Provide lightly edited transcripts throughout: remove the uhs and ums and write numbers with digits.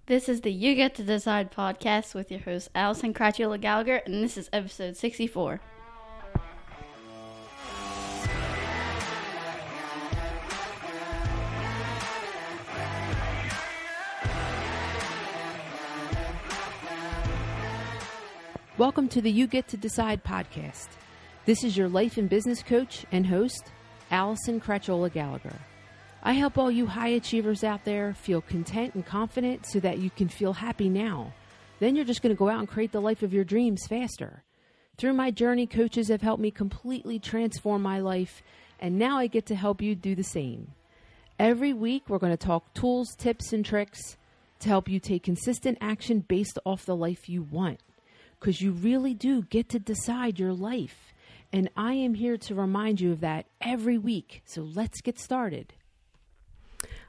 This is the You Get to Decide podcast with your host, Allison Cratchula Gallagher, and this is episode 64. Welcome to the You Get to Decide podcast. This is your life and business coach and host, Allison Cratchula Gallagher. I help all you high achievers out there feel content and confident so that you can feel happy now. Then you're just going to go out and create the life of your dreams faster. Through my journey, coaches have helped me completely transform my life, and now I get to help you do the same. Every week, we're going to talk tools, tips, and tricks to help you take consistent action based off the life you want. Because you really do get to decide your life. And I am here to remind you of that every week. So let's get started.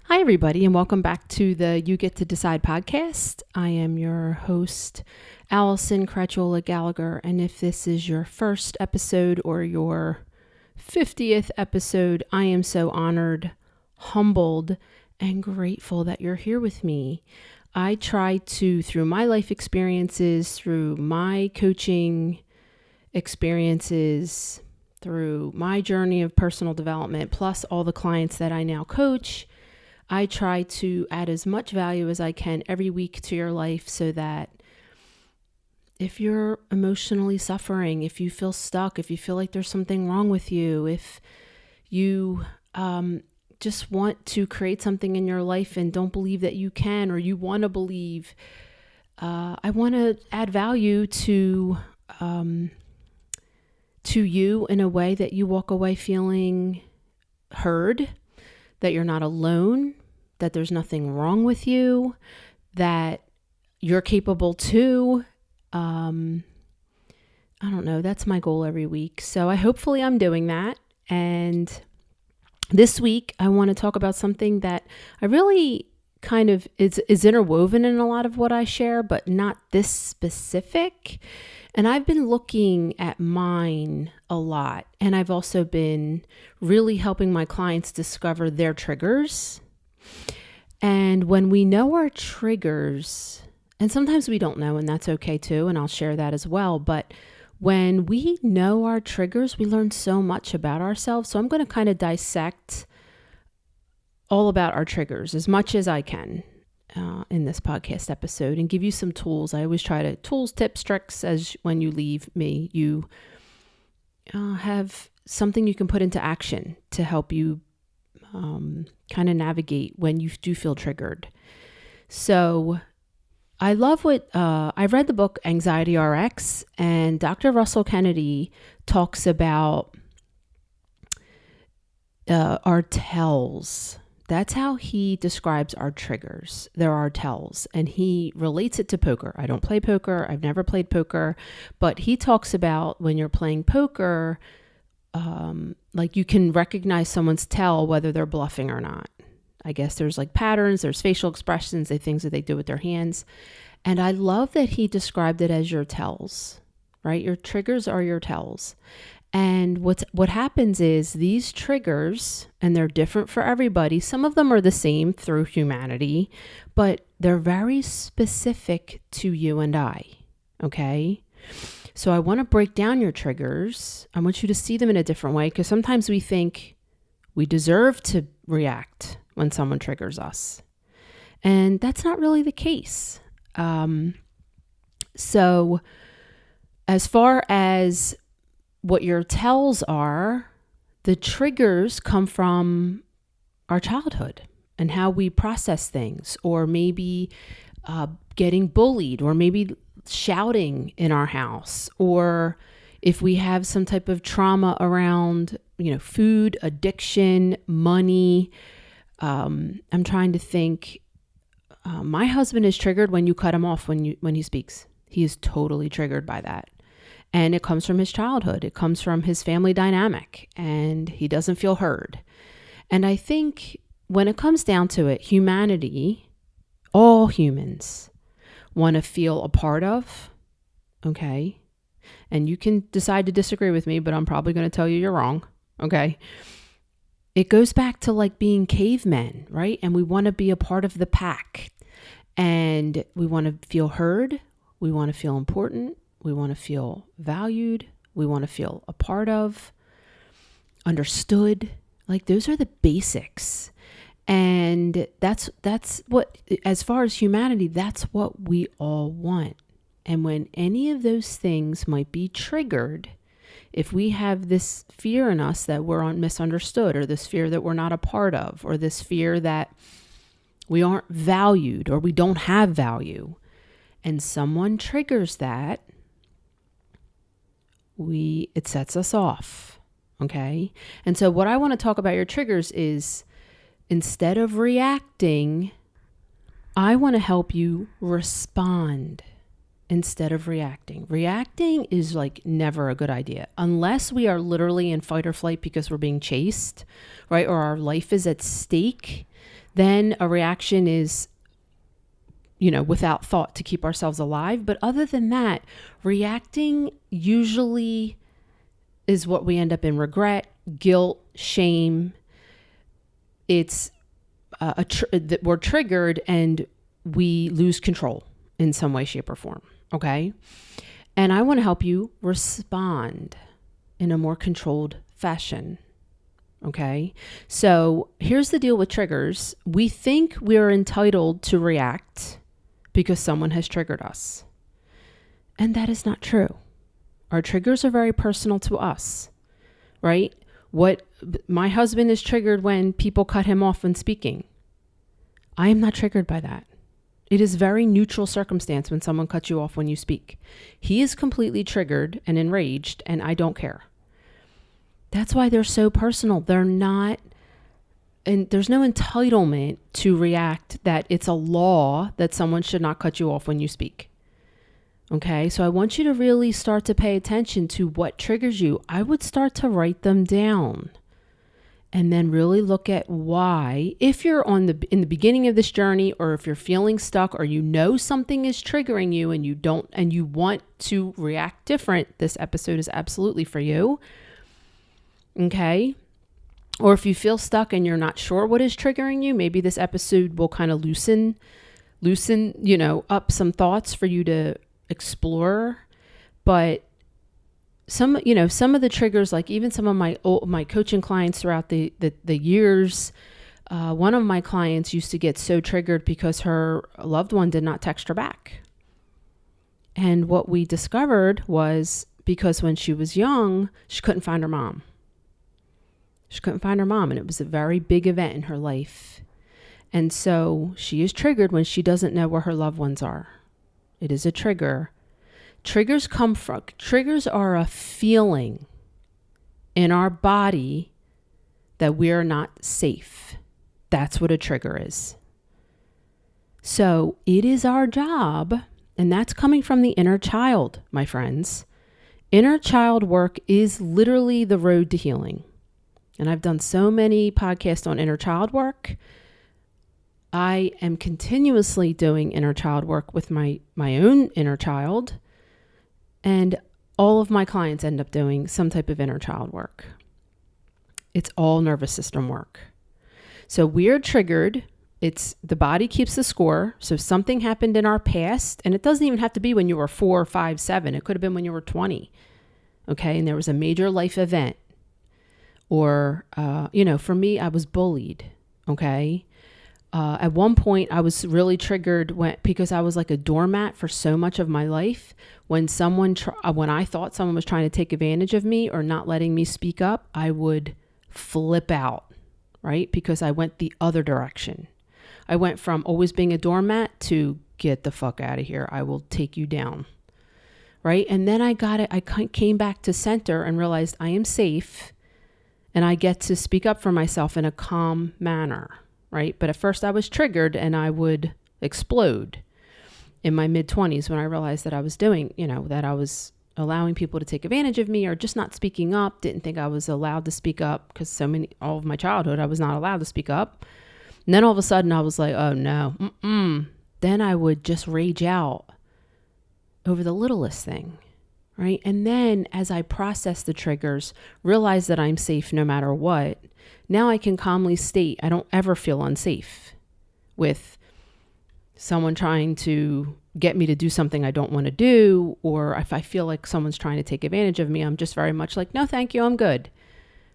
Hi, everybody, and welcome back to the You Get to Decide podcast. I am your host, Allison Cratchula Gallagher. And if this is your first episode or your 50th episode, I am so honored, humbled, and grateful that you're here with me. I try to, through my life experiences, through my coaching experiences, through my journey of personal development, plus all the clients that I now coach, I try to add as much value as I can every week to your life so that if you're emotionally suffering, if you feel stuck, if you feel like there's something wrong with you, if you just want to create something in your life and don't believe that you can, or you want to believe, I want to add value to you in a way that you walk away feeling heard, that you're not alone, that there's nothing wrong with you, that you're capable too. I don't know. That's my goal every week. So hopefully I'm doing that. And this week, I want to talk about something that I really kind of is interwoven in a lot of what I share, but not this specific. And I've been looking at mine a lot. And I've also been really helping my clients discover their triggers. And when we know our triggers, and sometimes we don't know, and that's okay too, and I'll share that as well, but when we know our triggers, we learn so much about ourselves. So I'm going to kind of dissect all about our triggers as much as I can in this podcast episode and give you some tools. I always try to tools, tips, tricks, as when you leave me, you have something you can put into action to help you kind of navigate when you do feel triggered. So I love what I read the book Anxiety RX, and Dr. Russell Kennedy talks about our tells. That's how he describes our triggers. There are tells, and he relates it to poker. I don't play poker. I've never played poker, but he talks about when you're playing poker, like you can recognize someone's tell, whether they're bluffing or not. I guess there's like patterns, there's facial expressions, there's things that they do with their hands. And I love that he described it as your tells, right? Your triggers are your tells. And what happens is these triggers, and they're different for everybody. Some of them are the same through humanity, but they're very specific to you and I, okay? So I want to break down your triggers. I want you to see them in a different way, because sometimes we think we deserve to react when someone triggers us. And that's not really the case. So as far as what your tells are, the triggers come from our childhood and how we process things, or maybe getting bullied, or maybe shouting in our house, or if we have some type of trauma around, food, addiction, money. I'm trying to think. My husband is triggered when you cut him off when he speaks. He is totally triggered by that. And it comes from his childhood. It comes from his family dynamic, and he doesn't feel heard. And I think when it comes down to it, humanity, all humans want to feel a part of, okay? And you can decide to disagree with me, but I'm probably going to tell you you're wrong, okay? It goes back to like being cavemen, right? And we want to be a part of the pack. And we want to feel heard. We want to feel important. We want to feel valued. We want to feel a part of, understood. Like those are the basics. And that's what, as far as humanity, that's what we all want. And when any of those things might be triggered, if we have this fear in us that we're misunderstood, or this fear that we're not a part of, or this fear that we aren't valued or we don't have value, and someone triggers that, it sets us off. Okay. And so what I want to talk about your triggers is, instead of reacting, I want to help you respond instead of reacting. Reacting is like never a good idea unless we are literally in fight or flight because we're being chased, right? Or our life is at stake. Then a reaction is, without thought to keep ourselves alive. But other than that, reacting usually is what we end up in: regret, guilt, shame. It's that we're triggered and we lose control in some way, shape, or form. Okay. And I want to help you respond in a more controlled fashion. Okay. So here's the deal with triggers. We think we're entitled to react because someone has triggered us. And that is not true. Our triggers are very personal to us, right? My husband is triggered when people cut him off when speaking. I am not triggered by that. It is very neutral circumstance when someone cuts you off when you speak. He is completely triggered and enraged, and I don't care. That's why they're so personal. They're not, and there's no entitlement to react that it's a law that someone should not cut you off when you speak. Okay, so I want you to really start to pay attention to what triggers you. I would start to write them down and then really look at why. If you're in the beginning of this journey, or if you're feeling stuck, or something is triggering you and you want to react different, this episode is absolutely for you. Okay? Or if you feel stuck and you're not sure what is triggering you, maybe this episode will kind of loosen, up some thoughts for you to explore. But some of the triggers, like even some of my coaching clients throughout the years, one of my clients used to get so triggered because her loved one did not text her back. And what we discovered was because when she was young, she couldn't find her mom. And it was a very big event in her life. And so she is triggered when she doesn't know where her loved ones are. It is a trigger. Triggers are a feeling in our body that we're not safe. That's what a trigger is. So it is our job, and that's coming from the inner child, my friends. Inner child work is literally the road to healing. And I've done so many podcasts on inner child work. I am continuously doing inner child work with my own inner child. And all of my clients end up doing some type of inner child work. It's all nervous system work. So we're triggered. The body keeps the score. So something happened in our past, and it doesn't even have to be when you were 4, 5, 7. It could have been when you were 20. Okay. And there was a major life event. Or, for me, I was bullied. Okay. At one point, I was really triggered because I was like a doormat for so much of my life. When I thought someone was trying to take advantage of me or not letting me speak up, I would flip out, right? Because I went the other direction. I went from always being a doormat to get the fuck out of here. I will take you down, right? And then I came back to center and realized I am safe and I get to speak up for myself in a calm manner. Right? But at first I was triggered and I would explode in my mid-20s when I realized that I was doing, that I was allowing people to take advantage of me or just not speaking up. Didn't think I was allowed to speak up because all of my childhood, I was not allowed to speak up. And then all of a sudden I was like, oh no, Then I would just rage out over the littlest thing. Right? And then as I process the triggers, realize that I'm safe no matter what, now I can calmly state I don't ever feel unsafe with someone trying to get me to do something I don't want to do, or if I feel like someone's trying to take advantage of me, I'm just very much like, no, thank you, I'm good,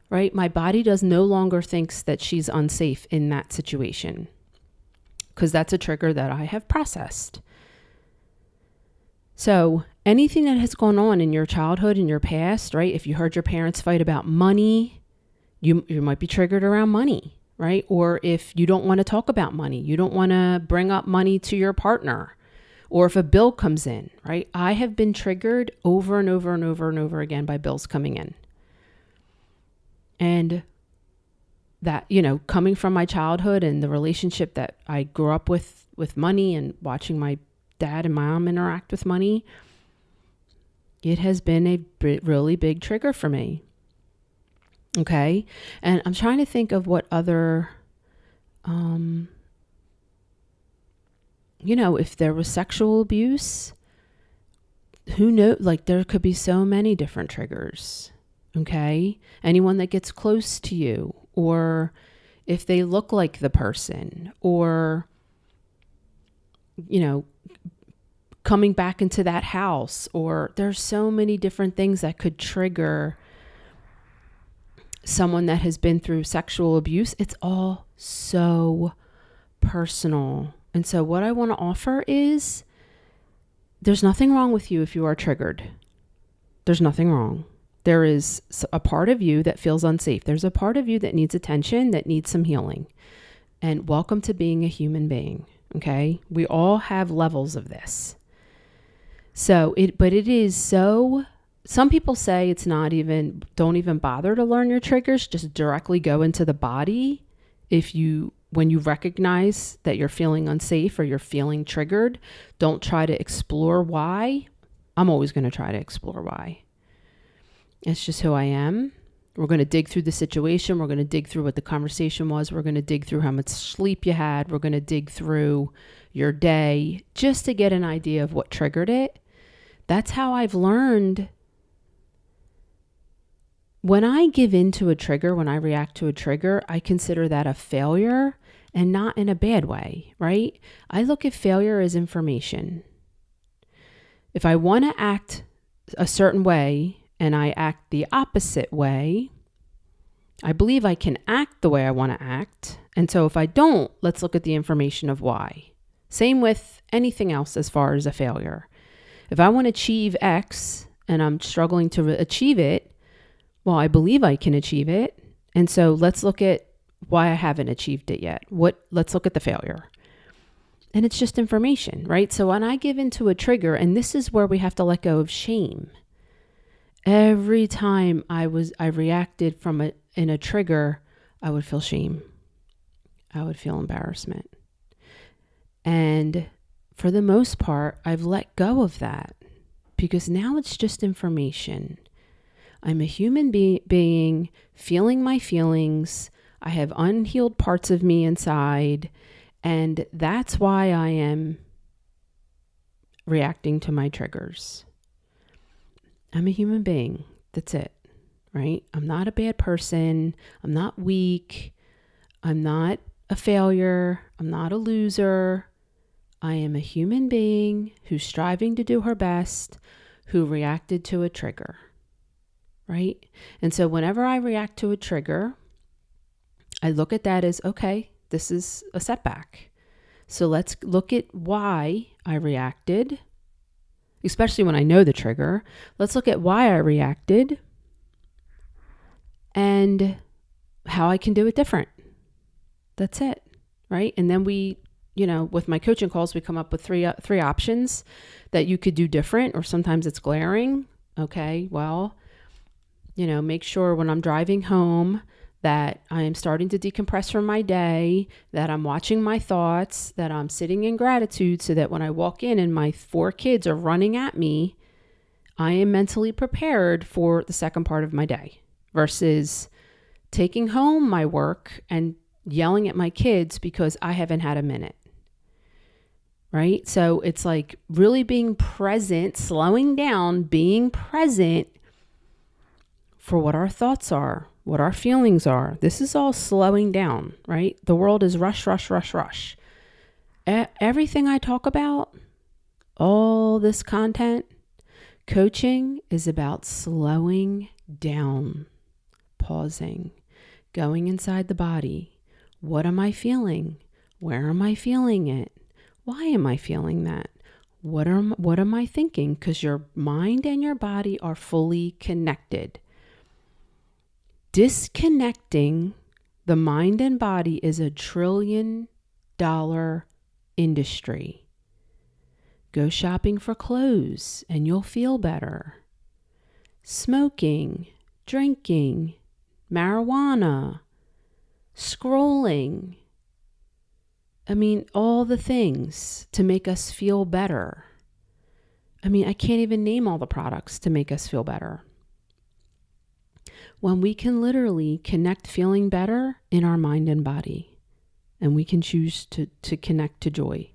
right? My body does no longer thinks that she's unsafe in that situation because that's a trigger that I have processed. So anything that has gone on in your childhood, in your past, right? If you heard your parents fight about money, you might be triggered around money, right? Or if you don't want to talk about money, you don't want to bring up money to your partner, or if a bill comes in, right? I have been triggered over and over and over and over again by bills coming in. And that, coming from my childhood and the relationship that I grew up with money and watching my dad and mom interact with money, it has been a really big trigger for me. Okay. And I'm trying to think of what other, if there was sexual abuse, who knows? Like there could be so many different triggers. Okay. Anyone that gets close to you, or if they look like the person, or, coming back into that house, or there's so many different things that could trigger someone that has been through sexual abuse. It's all so personal. And so what I want to offer is there's nothing wrong with you if you are triggered. There's nothing wrong. There is a part of you that feels unsafe. There's a part of you that needs attention, that needs some healing. And welcome to being a human being. Okay? We all have levels of this. But it is so, some people say it's not even, don't even bother to learn your triggers, just directly go into the body. When you recognize that you're feeling unsafe or you're feeling triggered, don't try to explore why. I'm always going to try to explore why. It's just who I am. We're going to dig through the situation. We're going to dig through what the conversation was. We're going to dig through how much sleep you had. We're going to dig through your day just to get an idea of what triggered it. That's how I've learned. When I give in to a trigger, when I react to a trigger, I consider that a failure, and not in a bad way, right? I look at failure as information. If I want to act a certain way and I act the opposite way, I believe I can act the way I want to act. And so if I don't, let's look at the information of why. Same with anything else as far as a failure. If I want to achieve X and I'm struggling to achieve it, well, I believe I can achieve it. And so let's look at why I haven't achieved it yet. Let's look at the failure. And it's just information, right? So when I give into a trigger, and this is where we have to let go of shame. Every time I reacted in a trigger, I would feel shame. I would feel embarrassment. And for the most part, I've let go of that because now it's just information. I'm a human being feeling my feelings. I have unhealed parts of me inside, and that's why I am reacting to my triggers. I'm a human being. That's it, right? I'm not a bad person. I'm not weak. I'm not a failure. I'm not a loser. I am a human being who's striving to do her best, who reacted to a trigger, right? And so whenever I react to a trigger, I look at that as, okay, this is a setback. So let's look at why I reacted, especially when I know the trigger. Let's look at why I reacted and how I can do it different. That's it, right? And then with my coaching calls, we come up with three options that you could do different, or sometimes it's glaring. Okay, well, make sure when I'm driving home that I am starting to decompress from my day, that I'm watching my thoughts, that I'm sitting in gratitude so that when I walk in and my 4 kids are running at me, I am mentally prepared for the second part of my day versus taking home my work and yelling at my kids because I haven't had a minute. Right? So it's like really being present, slowing down, being present for what our thoughts are, what our feelings are. This is all slowing down, right? The world is rush, rush, rush, rush. Everything I talk about, all this content, coaching is about slowing down, pausing, going inside the body. What am I feeling? Where am I feeling it? Why am I feeling that? What am I thinking? Because your mind and your body are fully connected. Disconnecting the mind and body is a $1 trillion industry. Go shopping for clothes and you'll feel better. Smoking, drinking, marijuana, scrolling. I mean, all the things to make us feel better. I mean, I can't even name all the products to make us feel better. When we can literally connect feeling better in our mind and body, and we can choose to connect to joy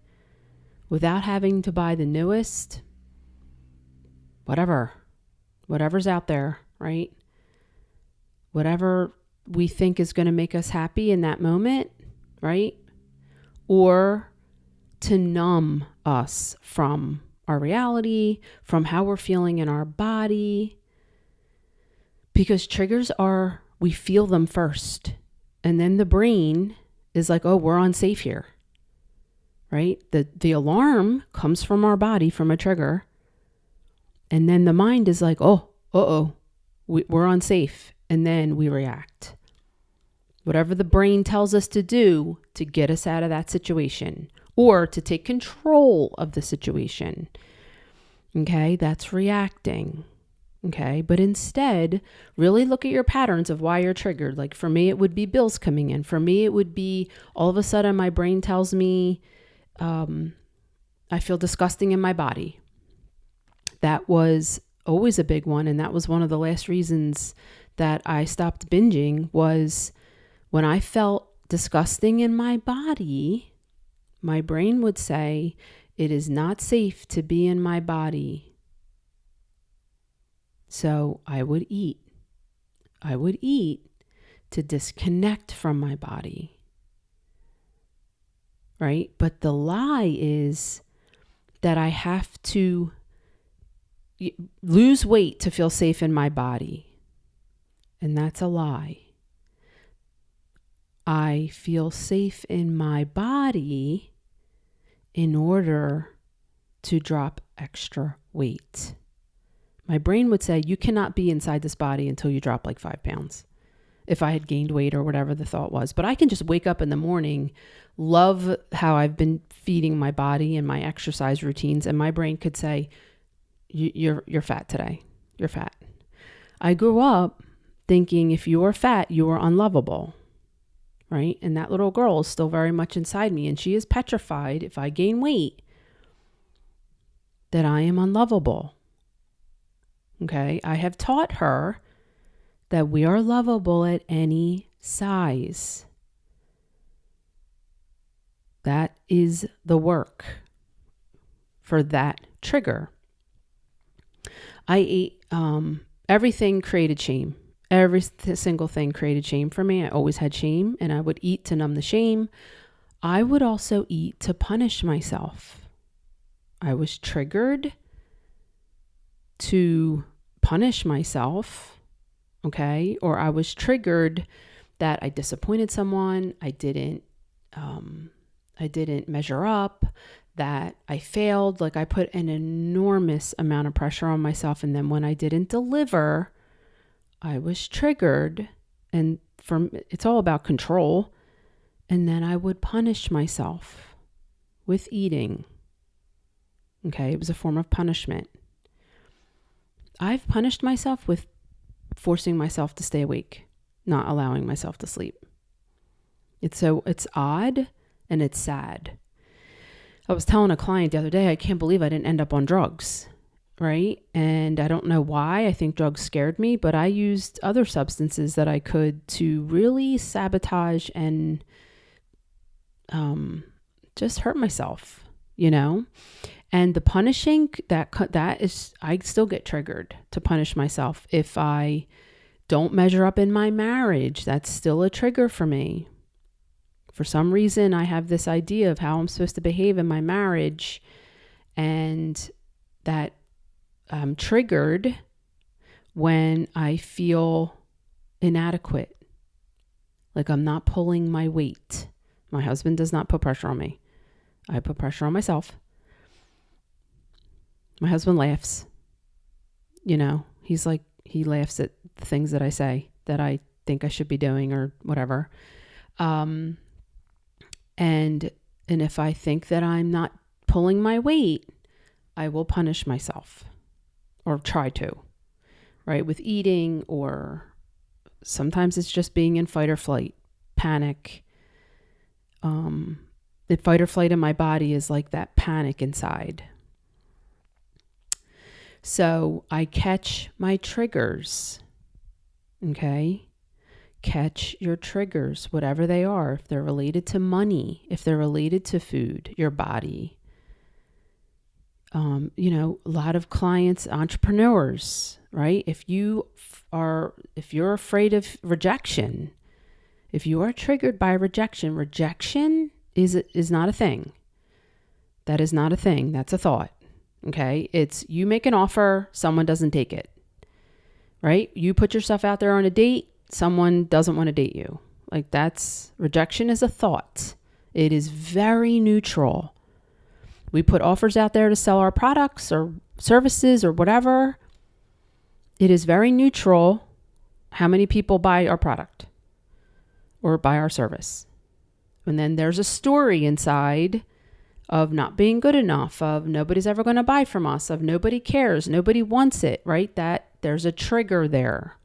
without having to buy the newest, whatever's out there, right? Whatever we think is going to make us happy in that moment, right? Or to numb us from our reality, from how we're feeling in our body. Because triggers we feel them first. And then the brain is like, oh, we're unsafe here, right? The alarm comes from our body, from a trigger. And then the mind is like, oh, we're unsafe. And then we react. Whatever the brain tells us to do to get us out of that situation or to take control of the situation. Okay, that's reacting. Okay, but instead, really look at your patterns of why you're triggered. Like for me, it would be bills coming in. For me, it would be all of a sudden my brain tells me I feel disgusting in my body. That was always a big one. And that was one of the last reasons that I stopped binging was when I felt disgusting in my body, my brain would say, it is not safe to be in my body. So I would eat. I would eat to disconnect from my body. Right? But the lie is that I have to lose weight to feel safe in my body. And that's a lie. I feel safe in my body in order to drop extra weight. My brain would say, you cannot be inside this body until you drop like 5 pounds. If I had gained weight or whatever the thought was. But I can just wake up in the morning, love how I've been feeding my body and my exercise routines. And my brain could say, you're fat today. You're fat. I grew up thinking if you are fat, you are unlovable. Right? And that little girl is still very much inside me. And she is petrified if I gain weight that I am unlovable. Okay? I have taught her that we are lovable at any size. That is the work for that trigger. I ate, everything created shame. Every single thing created shame for me. I always had shame and I would eat to numb the shame. I would also eat to punish myself. I was triggered to punish myself, okay? Or I was triggered that I disappointed someone, I didn't measure up, that I failed. Like I put an enormous amount of pressure on myself. And then when I didn't deliver, I was triggered, and it's all about control. And then I would punish myself with eating. Okay, it was a form of punishment. I've punished myself with forcing myself to stay awake, not allowing myself to sleep. It's odd and it's sad. I was telling a client the other day, I can't believe I didn't end up on drugs. Right? And I don't know why. I think drugs scared me, but I used other substances that I could to really sabotage and just hurt myself, you know? And the punishing, that is, I still get triggered to punish myself. If I don't measure up in my marriage, that's still a trigger for me. For some reason, I have this idea of how I'm supposed to behave in my marriage, and that I'm triggered when I feel inadequate, like I'm not pulling my weight. My husband does not put pressure on me. I put pressure on myself. My husband laughs. He's like, he laughs at the things that I say that I think I should be doing or whatever. And if I think that I'm not pulling my weight, I will punish myself, or try to, right? With eating, or sometimes it's just being in fight or flight, panic. The fight or flight in my body is like that panic inside. So I catch my triggers, okay? Catch your triggers, whatever they are. If they're related to money, if they're related to food, your body. A lot of clients, entrepreneurs, right? If you're afraid of rejection, if you are triggered by rejection is not a thing. That is not a thing. That's a thought. Okay. It's you make an offer, someone doesn't take it, right? You put yourself out there on a date, someone doesn't want to date you. Like rejection is a thought. It is very neutral. We put offers out there to sell our products or services or whatever. It is very neutral how many people buy our product or buy our service. And then there's a story inside of not being good enough, of nobody's ever going to buy from us, of nobody cares, nobody wants it, right? That there's a trigger there.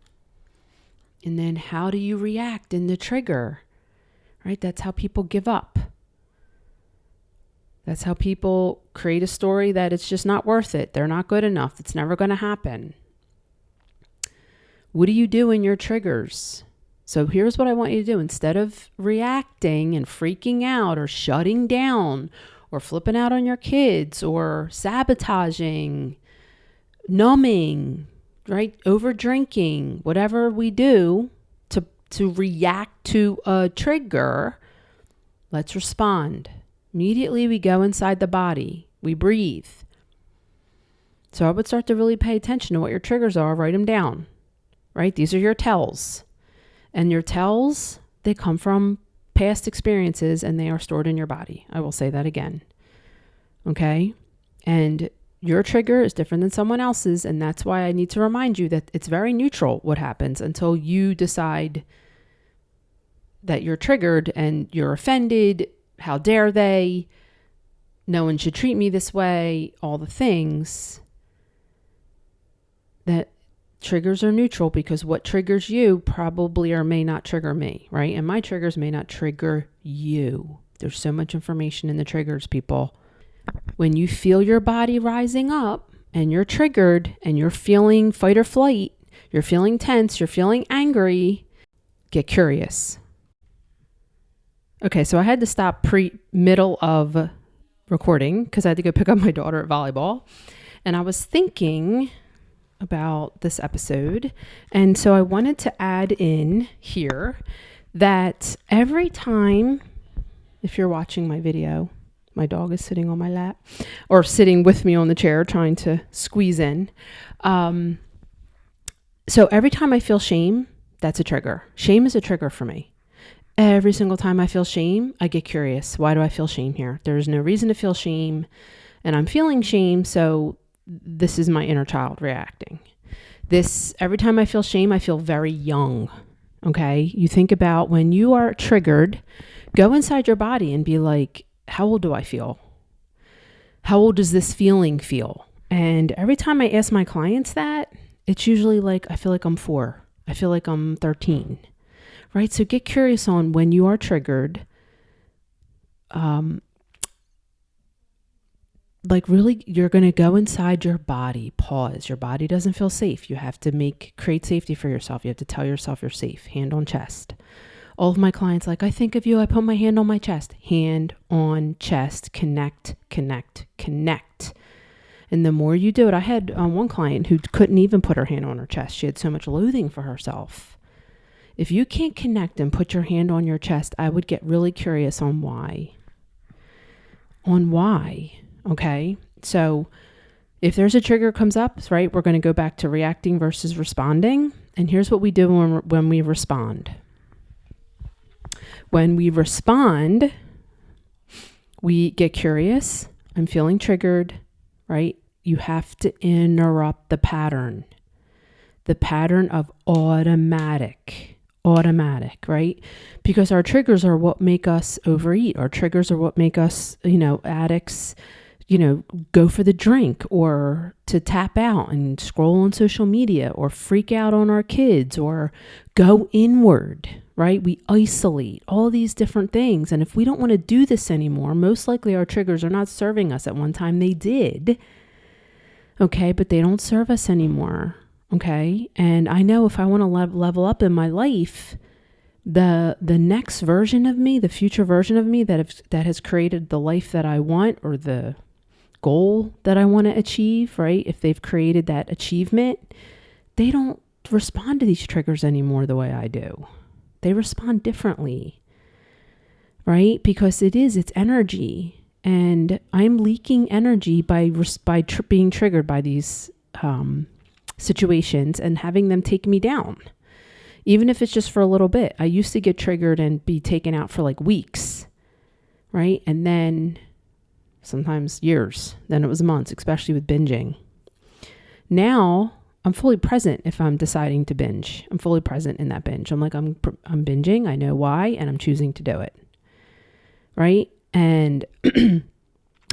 And then how do you react in the trigger, right? That's how people give up. That's how people create a story that it's just not worth it. They're not good enough. It's never going to happen. What do you do in your triggers? So here's what I want you to do. Instead of reacting and freaking out or shutting down or flipping out on your kids or sabotaging, numbing, right? Over drinking, whatever we do to react to a trigger, let's respond. Immediately we go inside the body. We breathe. So I would start to really pay attention to what your triggers are. Write them down, right? These are your tells. And your tells, they come from past experiences and they are stored in your body. I will say that again. Okay? And your trigger is different than someone else's. And that's why I need to remind you that it's very neutral what happens until you decide that you're triggered and you're offended. How dare they? No one should treat me this way. All the things. That triggers are neutral because what triggers you probably or may not trigger me, right? And my triggers may not trigger you. There's so much information in the triggers, people. When you feel your body rising up and you're triggered and you're feeling fight or flight, you're feeling tense, you're feeling angry, get curious. Okay, so I had to stop middle of recording because I had to go pick up my daughter at volleyball. And I was thinking about this episode. And so I wanted to add in here that every time, if you're watching my video, my dog is sitting on my lap or sitting with me on the chair trying to squeeze in. So every time I feel shame, that's a trigger. Shame is a trigger for me. Every single time I feel shame, I get curious. Why do I feel shame here? There's no reason to feel shame, and I'm feeling shame, so this is my inner child reacting. Every time I feel shame, I feel very young. Okay? You think about when you are triggered, go inside your body and be like, how old do I feel? How old does this feeling feel? And every time I ask my clients that, it's usually like, I feel like I'm 4. I feel like I'm 13. Right? So get curious on when you are triggered. Like really, you're going to go inside your body, pause. Your body doesn't feel safe. You have to create safety for yourself. You have to tell yourself you're safe. Hand on chest. All of my clients, like, I think of you. I put my hand on my chest. Hand on chest. Connect, connect, connect. And the more you do it, I had one client who couldn't even put her hand on her chest. She had so much loathing for herself. If you can't connect and put your hand on your chest, I would get really curious on why. Okay? So if there's a trigger comes up, right, we're going to go back to reacting versus responding. And here's what we do when we respond. When we respond, we get curious. I'm feeling triggered, right? You have to interrupt the pattern of automatic, right? Because our triggers are what make us overeat. Our triggers are what make us, addicts, go for the drink or to tap out and scroll on social media or freak out on our kids or go inward, right? We isolate all these different things. And if we don't want to do this anymore, most likely our triggers are not serving us. At one time they did. Okay. But they don't serve us anymore. Okay. And I know if I want to level up in my life, the next version of me, the future version of me that has created the life that I want or the goal that I want to achieve, right? If they've created that achievement, they don't respond to these triggers anymore the way I do. They respond differently, right? Because it's energy, and I'm leaking energy by being triggered by these situations and having them take me down, even if it's just for a little bit. I used to get triggered and be taken out for like weeks, right? And then sometimes years, then it was months, especially with binging. Now I'm fully present. If I'm deciding to binge, I'm fully present in that binge. I'm like, I'm binging. I know why, and I'm choosing to do it. Right. And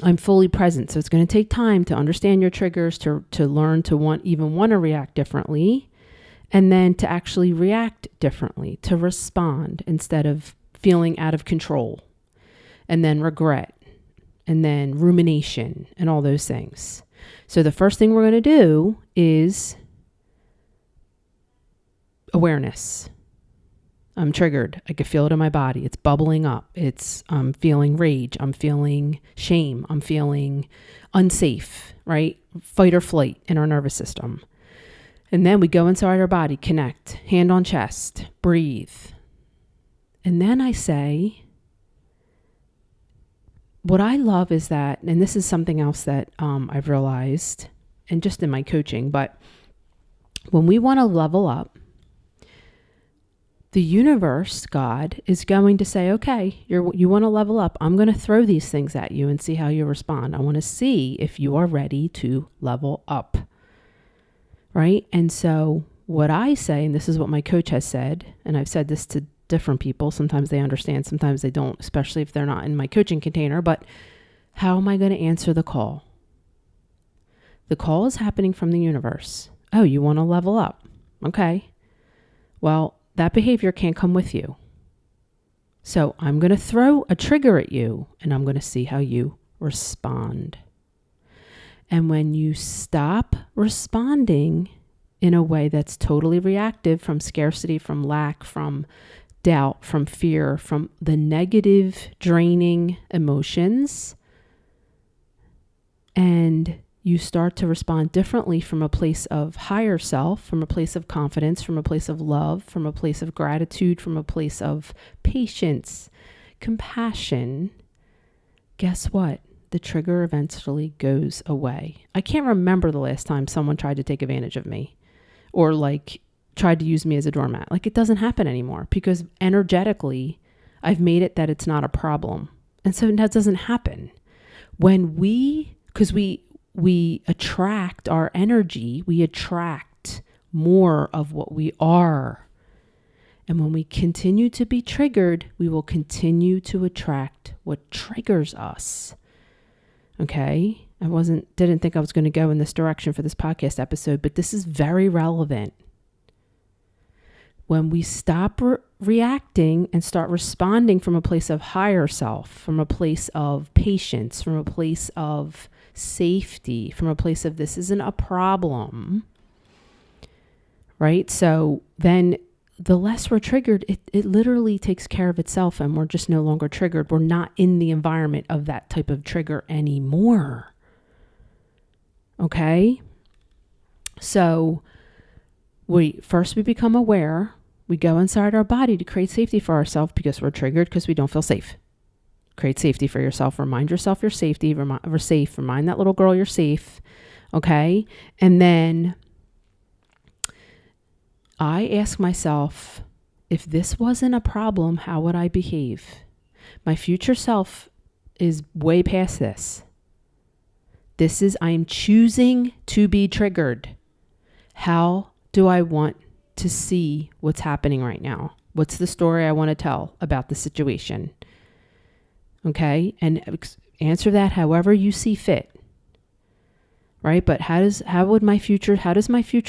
I'm fully present. So it's going to take time to understand your triggers, to learn to want to react differently, and then to actually react differently, to respond instead of feeling out of control, and then regret, and then rumination and all those things. So the first thing we're going to do is awareness. I'm triggered. I can feel it in my body. It's bubbling up. I'm feeling rage. I'm feeling shame. I'm feeling unsafe, right? Fight or flight in our nervous system. And then we go inside our body, connect, hand on chest, breathe. And then I say, what I love is that, and this is something else that I've realized, and just in my coaching, but when we want to level up, the universe, God, is going to say, okay, you want to level up. I'm going to throw these things at you and see how you respond. I want to see if you are ready to level up, right? And so what I say, and this is what my coach has said, and I've said this to different people. Sometimes they understand, sometimes they don't, especially if they're not in my coaching container. But how am I going to answer the call? The call is happening from the universe. Oh, you want to level up? Okay. Well, that behavior can't come with you. So I'm going to throw a trigger at you, and I'm going to see how you respond. And when you stop responding in a way that's totally reactive, from scarcity, from lack, from doubt, from fear, from the negative, draining emotions, and you start to respond differently from a place of higher self, from a place of confidence, from a place of love, from a place of gratitude, from a place of patience, compassion, guess what? The trigger eventually goes away. I can't remember the last time someone tried to take advantage of me or tried to use me as a doormat. It doesn't happen anymore because energetically I've made it that it's not a problem. And so that doesn't happen. Because we attract our energy, we attract more of what we are. And when we continue to be triggered, we will continue to attract what triggers us. Okay? Didn't think I was going to go in this direction for this podcast episode, but this is very relevant. When we stop reacting and start responding from a place of higher self, from a place of patience, from a place of safety, from a place of this isn't a problem, right? So then the less we're triggered, it literally takes care of itself, and we're just no longer triggered. We're not in the environment of that type of trigger anymore. Okay? So we become aware. We go inside our body to create safety for ourselves because we're triggered because we don't feel safe. Create safety for yourself. Remind yourself you're safety. We're safe. Remind that little girl you're safe. Okay? And then I ask myself, if this wasn't a problem, how would I behave? My future self is way past this. I am choosing to be triggered. How do I want to see what's happening right now? What's the story I want to tell about the situation? Okay? And answer that however you see fit. Right? But how does my future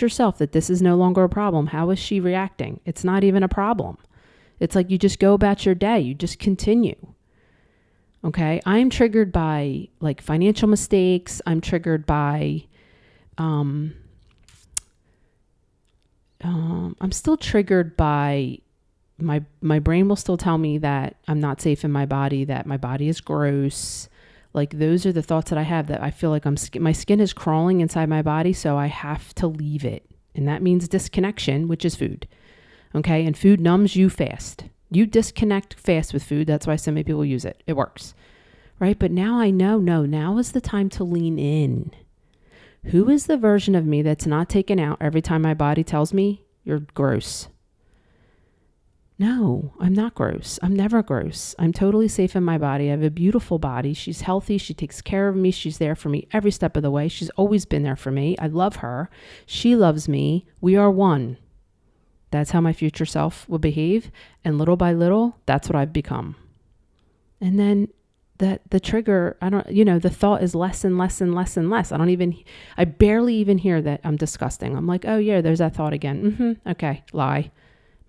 self, that this is no longer a problem, how is she reacting? It's not even a problem. It's like you just go about your day. You just continue. Okay? I'm triggered by like financial mistakes. I'm triggered by, I'm still triggered by my brain will still tell me that I'm not safe in my body, that my body is gross. Like those are the thoughts that I have, that I feel like my skin is crawling inside my body, so I have to leave it. And that means disconnection, which is food. Okay? And food numbs you fast. You disconnect fast with food. That's why so many people use it. It works. Right? But now I know, now is the time to lean in. Who is the version of me that's not taken out every time my body tells me you're gross? No, I'm not gross. I'm never gross. I'm totally safe in my body. I have a beautiful body. She's healthy. She takes care of me. She's there for me every step of the way. She's always been there for me. I love her. She loves me. We are one. That's how my future self will behave. And little by little, that's what I've become. And then the trigger, the thought is lessen. I barely even hear that I'm disgusting. I'm like, oh yeah, there's that thought again. Okay, lie.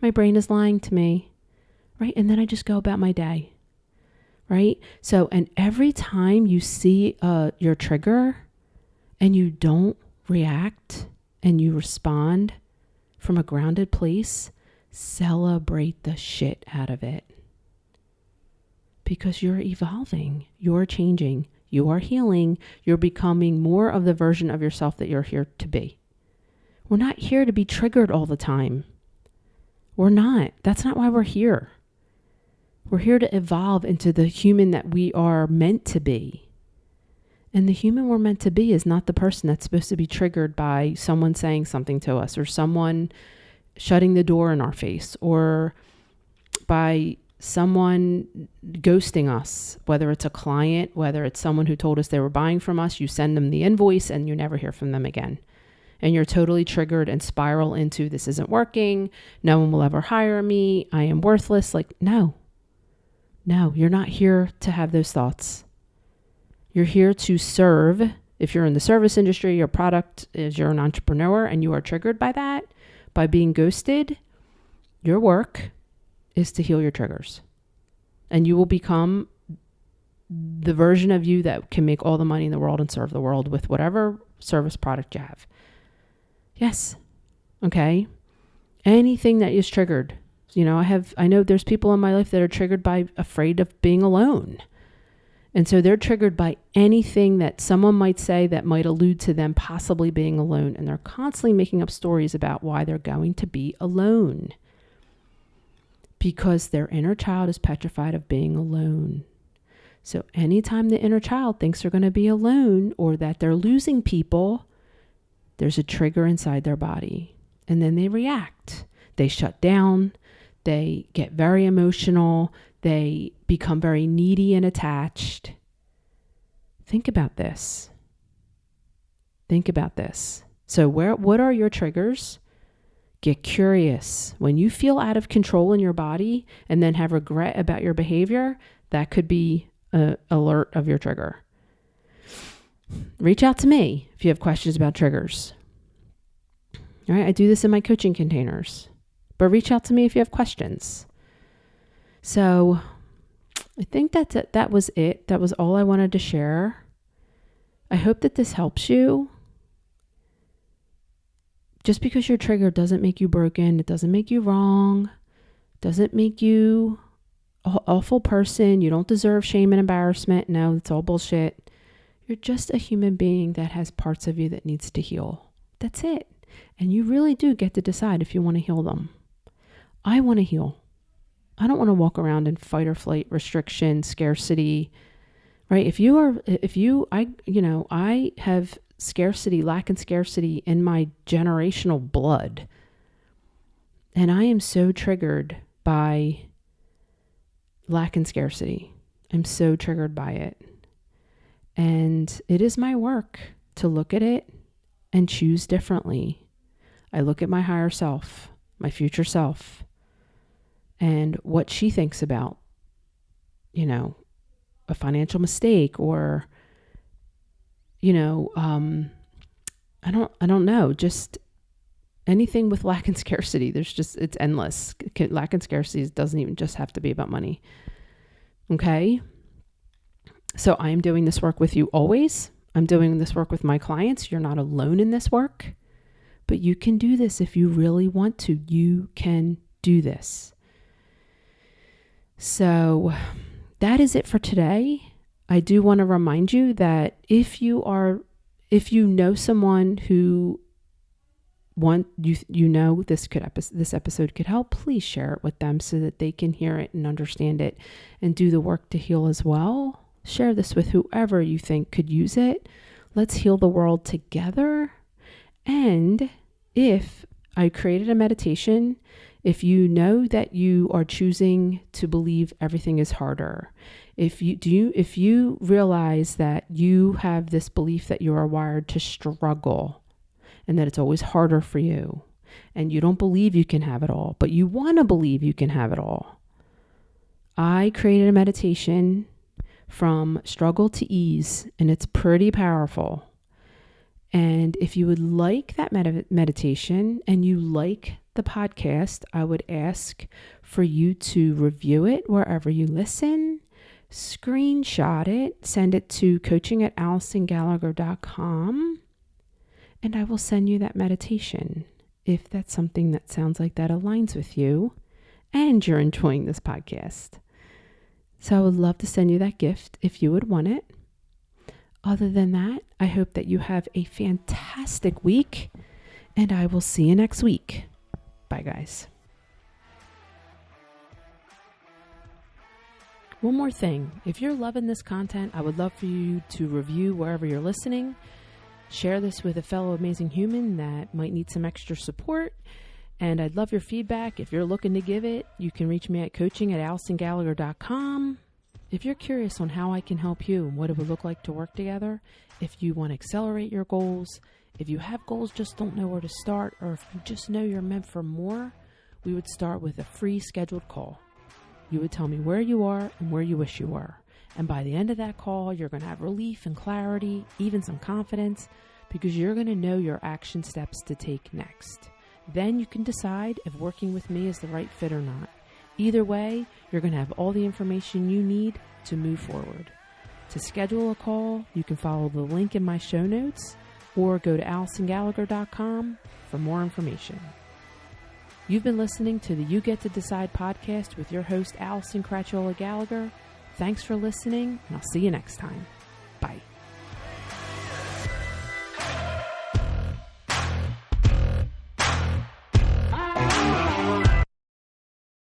My brain is lying to me, right? And then I just go about my day, right? So, and every time you see your trigger and you don't react and you respond from a grounded place, celebrate the shit out of it. Because you're evolving, you're changing, you are healing, you're becoming more of the version of yourself that you're here to be. We're not here to be triggered all the time. We're not. That's not why we're here. We're here to evolve into the human that we are meant to be. And the human we're meant to be is not the person that's supposed to be triggered by someone saying something to us, or someone shutting the door in our face, or by someone ghosting us, whether it's a client, whether it's someone who told us they were buying from us. You send them the invoice and you never hear from them again. And you're totally triggered and spiral into, this isn't working. No one will ever hire me. I am worthless. Like, no, you're not here to have those thoughts. You're here to serve. If you're in the service industry, your product is, you're an entrepreneur and you are triggered by that, by being ghosted, your work is to heal your triggers. And you will become the version of you that can make all the money in the world and serve the world with whatever service product you have. Yes. Okay. Anything that is triggered. I know there's people in my life that are triggered by afraid of being alone. And so they're triggered by anything that someone might say that might allude to them possibly being alone. And they're constantly making up stories about why they're going to be alone. Because their inner child is petrified of being alone. So anytime the inner child thinks they're going to be alone, or that they're losing people, there's a trigger inside their body. And then they react. They shut down. They get very emotional. They become very needy and attached. Think about this. So what are your triggers? Get curious. When you feel out of control in your body and then have regret about your behavior, that could be an alert of your trigger. Reach out to me if you have questions about triggers. All right, I do this in my coaching containers, but reach out to me if you have questions. So I think that was it. That was all I wanted to share. I hope that this helps you. Just because you're triggered doesn't make you broken. It doesn't make you wrong. Doesn't make you an awful person. You don't deserve shame and embarrassment. No, it's all bullshit. You're just a human being that has parts of you that needs to heal. That's it. And you really do get to decide if you want to heal them. I want to heal. I don't want to walk around in fight or flight, restriction, scarcity, right? I have scarcity, lack and scarcity in my generational blood. And I am so triggered by lack and scarcity. I'm so triggered by it. And it is my work to look at it and choose differently. I look at my higher self, my future self, and what she thinks about, a financial mistake or, I don't know, just anything with lack and scarcity. It's endless. Lack and scarcity doesn't even just have to be about money. Okay. So I am doing this work with you always. I'm doing this work with my clients. You're not alone in this work, but you can do this if you really want to. You can do this. So that is it for today. I do want to remind you that if you know someone who this episode could help, please share it with them so that they can hear it and understand it and do the work to heal as well. Share this with whoever you think could use it. Let's heal the world together. And if I created a meditation, if you know that you are choosing to believe everything is harder, if you realize that you have this belief that you are wired to struggle and that it's always harder for you, and you don't believe you can have it all, but you want to believe you can have it all, I created a meditation from struggle to ease, and it's pretty powerful. And if you would like that meditation and you like the podcast, I would ask for you to review it wherever you listen, screenshot it, send it to coaching@AlisonGallagher.com, and I will send you that meditation if that's something that sounds like that aligns with you and you're enjoying this podcast. So I would love to send you that gift if you would want it. Other than that, I hope that you have a fantastic week, and I will see you next week. Bye, guys. One more thing. If you're loving this content, I would love for you to review wherever you're listening. Share this with a fellow amazing human that might need some extra support. And I'd love your feedback. If you're looking to give it, you can reach me at coaching@AlisonGallagher.com. If you're curious on how I can help you and what it would look like to work together, if you want to accelerate your goals, if you have goals, just don't know where to start, or if you just know you're meant for more, we would start with a free scheduled call. You would tell me where you are and where you wish you were. And by the end of that call, you're going to have relief and clarity, even some confidence, because you're going to know your action steps to take next. Then you can decide if working with me is the right fit or not. Either way, you're going to have all the information you need to move forward. To schedule a call, you can follow the link in my show notes or go to AlisonGallagher.com for more information. You've been listening to the You Get to Decide podcast with your host, Alison Cratchiola Gallagher. Thanks for listening, and I'll see you next time.